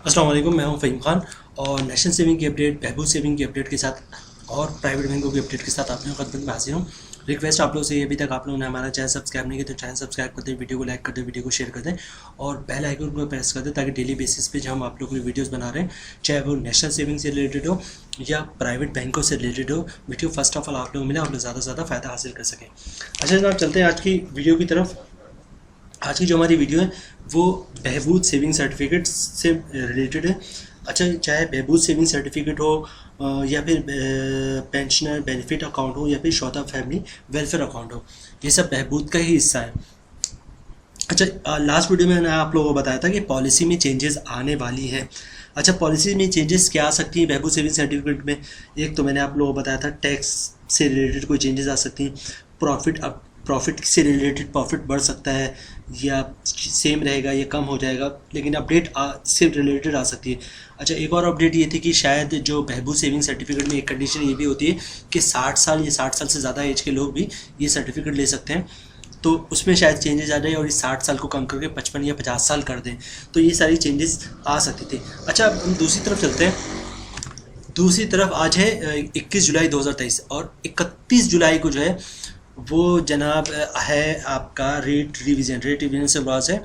अस्सलाम वालेकुम, मैं हूं फ़हीम खान और नेशनल सेविंग की अपडेट, बहबूद सेविंग की अपडेट के साथ और प्राइवेट बैंकों की अपडेट के साथ आप लोगों की खिदमत में हाजिर हूं। रिक्वेस्ट आप लोगों से, अभी तक आप लोगों ने हमारा चैनल सब्सक्राइब नहीं किया तो चैनल सब्सक्राइब कर दें, वीडियो को लाइक कर दें, वीडियो को शेयर कर दें और बेल आइकन को प्रेस कर दें ताकि डेली बेसिस पे जो हम आप लोगों की वीडियोस बना रहे हैं, चाहे वो नेशनल सेविंग से रिलेटेड हो या प्राइवेट बैंकों से रिलेटेड हो, वीडियो फर्स्ट ऑफ ऑल आप लोगों को मिले, आप लोग ज़्यादा से ज़्यादा फ़ायदा हासिल कर सकें। अच्छा जनाब, चलते हैं आज की वीडियो की तरफ। आज की जो हमारी वीडियो है वो बहबूद सेविंग सर्टिफिकेट से रिलेटेड है। अच्छा, चाहे बहबूद सेविंग सर्टिफिकेट हो या फिर पेंशनर बेनिफिट अकाउंट हो या फिर शौता फैमिली वेलफेयर अकाउंट हो, ये सब बहबूद का ही हिस्सा है। अच्छा, लास्ट वीडियो में मैंने आप लोगों को बताया था कि पॉलिसी में चेंजेस आने वाली है। अच्छा, पॉलिसी में चेंजेस क्या आ सकती हैं बहबूद सेविंग सर्टिफिकेट में? एक तो मैंने आप लोगों को बताया था टैक्स से रिलेटेड कोई चेंजेस आ सकती हैं, प्रॉफिट से रिलेटेड प्रॉफिट बढ़ सकता है या सेम रहेगा या कम हो जाएगा, लेकिन अपडेट से रिलेटेड आ सकती है। अच्छा, एक और अपडेट ये थी कि शायद जो बहबूद सेविंग सर्टिफिकेट में एक कंडीशन ये भी होती है कि 60 साल या 60 साल से ज़्यादा एज के लोग भी ये सर्टिफिकेट ले सकते हैं, तो उसमें शायद चेंजेस आ जाए और ये 60 साल को कम करके 55 या 50 साल कर दें, तो ये सारी चेंजेस आ सकती थी। अच्छा, हम दूसरी तरफ चलते हैं। दूसरी तरफ आज है 21 जुलाई 2023 और 31 जुलाई को जो है वो जनाब है आपका रेट रिवीजन से बॉस है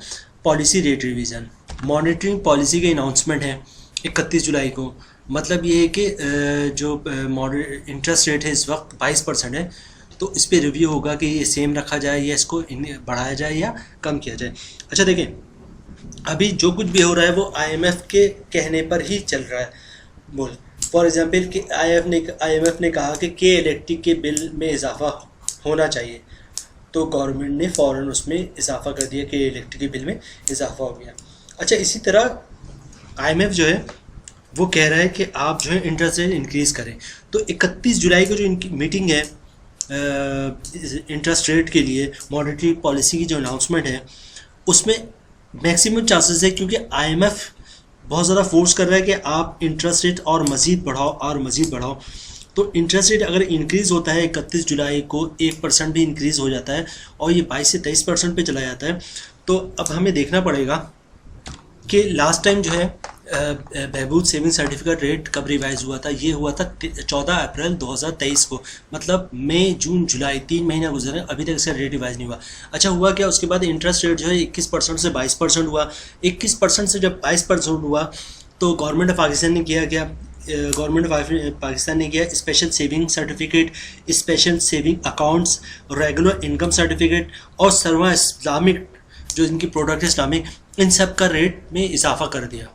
policy rate revision, monitoring policy के अनाउंसमेंट है 31 जुलाई को। मतलब ये है कि जो इंटरेस्ट रेट है इस वक्त 22% है, तो इस पर रिव्यू होगा कि ये सेम रखा जाए या इसको बढ़ाया जाए या कम किया जाए। अच्छा देखें, अभी जो कुछ भी हो रहा है वो IMF के कहने पर ही चल रहा है। बोल फॉर एग्जांपल कि IMF ने कहा कि इलेक्ट्रिक के बिल में इजाफा होना चाहिए, तो गवर्नमेंट ने फ़ौरन उसमें इजाफा कर दिया कि इलेक्ट्रिक के बिल में इजाफा हो गया। अच्छा, इसी तरह IMF जो है वो कह रहा है कि आप जो है इंटरेस्ट रेट इंक्रीज़ करें। तो 31 जुलाई को जो इनकी मीटिंग है इंटरेस्ट रेट के लिए मॉनेटरी पॉलिसी की जो अनाउंसमेंट है, उसमें मैक्सिमम चांसेस है, क्योंकि IMF बहुत ज़्यादा फोर्स कर रहा है कि आप इंटरेस्ट रेट और मज़ीद बढ़ाओ और मज़ीद बढ़ाओ। तो इंटरेस्ट रेट अगर इंक्रीज़ होता है 31 जुलाई को 1% भी इंक्रीज़ हो जाता है और ये 22 से 23% पे चला जाता है, तो अब हमें देखना पड़ेगा कि लास्ट टाइम जो है बहबूद सेविंग सर्टिफिकेट रेट कब रिवाइज हुआ था। ये हुआ था 14 अप्रैल 2023 को, मतलब मई जून जुलाई 3 महीना गुजरे, अभी तक इसका रेट रिवाइज नहीं हुआ। अच्छा, हुआ क्या? उसके बाद इंटरेस्ट रेट जो है 21% से 22% हुआ। 21% से जब 22% हुआ तो गवर्नमेंट ऑफ पाकिस्तान ने किया क्या? गवर्नमेंट ऑफ पाकिस्तान ने किया special saving certificate, special saving accounts, regular income certificate और सर्वा इस्लामिक जो इनकी प्रोडक्ट है इस्लामिक, इन सब का रेट में इजाफा कर दिया।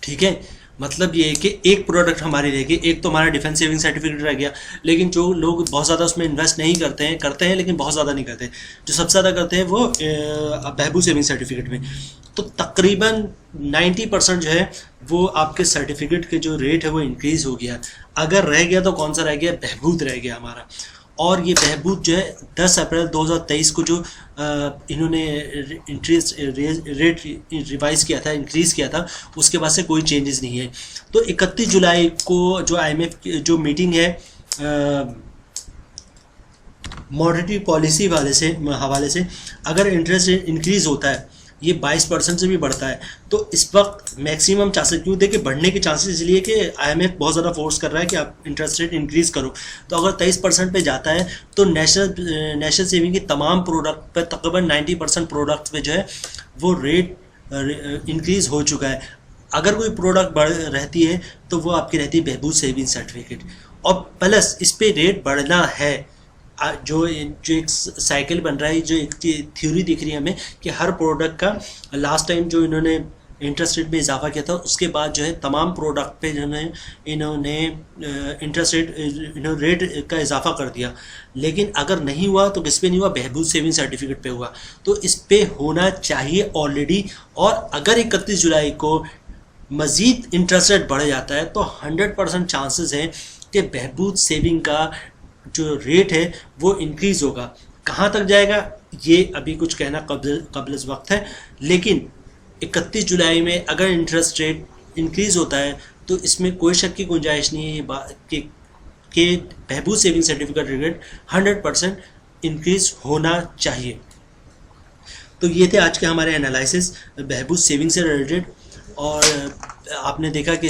ठीक है, मतलब ये है कि एक प्रोडक्ट हमारी रह गई, एक तो हमारा डिफेंस सेविंग सर्टिफिकेट रह गया, लेकिन जो लोग बहुत ज़्यादा उसमें इन्वेस्ट नहीं करते हैं लेकिन बहुत ज़्यादा नहीं करते, जो सबसे ज़्यादा करते हैं वो बहबूद सेविंग सर्टिफिकेट में। तो तकरीबन 90% जो है वो आपके सर्टिफिकेट के जो रेट है वो इंक्रीज़ हो गया। अगर रह गया तो कौन सा रह गया? बहबूद रह गया हमारा। और ये बहबूद जो है 10 अप्रैल 2023 को जो इन्होंने इंटरेस्ट रेट रिवाइज़ किया था, इंक्रीज़ किया था, उसके बाद से कोई चेंजेस नहीं है। तो 31 जुलाई को जो IMF की जो मीटिंग है मॉनेटरी पॉलिसी हवाले से अगर इंटरेस्ट रेट इंक्रीज़ होता है, ये 22% से भी बढ़ता है, तो इस वक्त मैक्सिमम चांसेस, क्यों देखिए बढ़ने के चांसेस इसलिए कि IMF बहुत ज़्यादा फोर्स कर रहा है कि आप इंटरेस्ट रेट इंक्रीज़ करो। तो अगर 23% पे जाता है तो नेशनल सेविंग की तमाम प्रोडक्ट पर तकरीबन 90% प्रोडक्ट पे जो है वो रेट इंक्रीज़ हो चुका है। अगर कोई प्रोडक्ट बढ़ रहती है तो वो आपकी रहती है बहबूद सेविंग सर्टिफिकेट, और प्लस इस पर रेट बढ़ना है। जो एक साइकिल बन रहा है, जो एक थ्योरी दिख रही है हमें कि हर प्रोडक्ट का लास्ट टाइम जो इन्होंने इंटरेस्ट रेट में इजाफा किया था उसके बाद जो है तमाम प्रोडक्ट पे जो है इन्होंने इंटरेस्ट रेट का इजाफा कर दिया। लेकिन अगर नहीं हुआ तो किस पे नहीं हुआ? बहबूद सेविंग सर्टिफिकेट पे हुआ। तो इस पे होना चाहिए ऑलरेडी, और अगर 31 जुलाई को मज़ीद इंटरेस्ट रेट बढ़ जाता है तो 100% चांसेस हैं कि बहबूद सेविंग का जो रेट है वो इंक्रीज़ होगा। कहाँ तक जाएगा ये अभी कुछ कहना कब्ल वक्त है, लेकिन 31 जुलाई में अगर इंटरेस्ट रेट इंक्रीज़ होता है तो इसमें कोई शक की गुंजाइश नहीं है कि बहबूद सेविंग सर्टिफिकेट रेट 100% इंक्रीज़ होना चाहिए। तो ये थे आज के हमारे एनालिसिस बहबूद सेविंग से रिलेटेड। और आपने देखा कि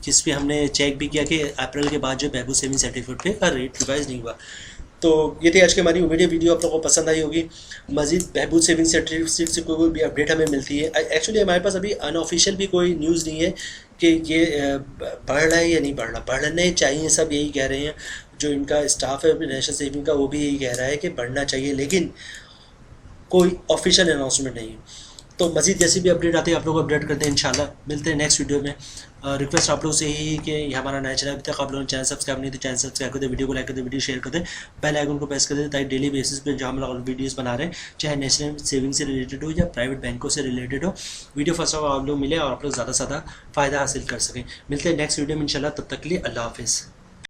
किस पे हमने चेक भी किया कि अप्रैल के बाद जो बहबूद सेविंग सर्टिफिकेट पे का रेट रिवाइज नहीं हुआ। तो ये थी आज की हमारी वीडियो आप लोगों को पसंद आई होगी। मजीद बहबूद सेविंग सर्टिफिकेट से कोई भी अपडेट हमें मिलती है, एक्चुअली हमारे पास अभी अनऑफिशियल भी कोई न्यूज़ नहीं है कि ये बढ़ रहा है या नहीं बढ़ रहा। बढ़ने चाहिए, सब यही कह रहे हैं। जो इनका स्टाफ है नेशनल सेविंग का वो भी यही कह रहा है कि बढ़ना चाहिए, लेकिन कोई ऑफिशियल अनाउंसमेंट नहीं है। तो मज़ीद जैसी भी अपडेट आती है आप लोग को अपडेट करते हैं। इंशाल्लाह मिलते हैं नेक्स्ट वीडियो में। रिक्वेस्ट आप लोग से यही है कि ये हमारा नया चैनल, अभी तक आप लोगों ने चैनल सब्सक्राइब नहीं तो चैनल सब्सक्राइब कर दे, वीडियो को लाइक कर दे, वीडियो शेयर कर दे, बेल आइकन को प्रेस कर दे, ताकि डेली बेसिस पे जो हम लोग वीडियोस बना रहे हैं, चाहे नेशनल सेविंग से रिलेटेड हो या प्राइवेट बैंकों से रिलेटेड हो, वीडियो फर्स्ट ऑफ ऑल आप लोग मिले और आप लोग ज़्यादा से ज़्यादा फ़ायदा हासिल कर सकें। मिलते हैं नेक्स्ट वीडियो में इंशाल्लाह। तब तक के लिए अल्लाह हाफिज़।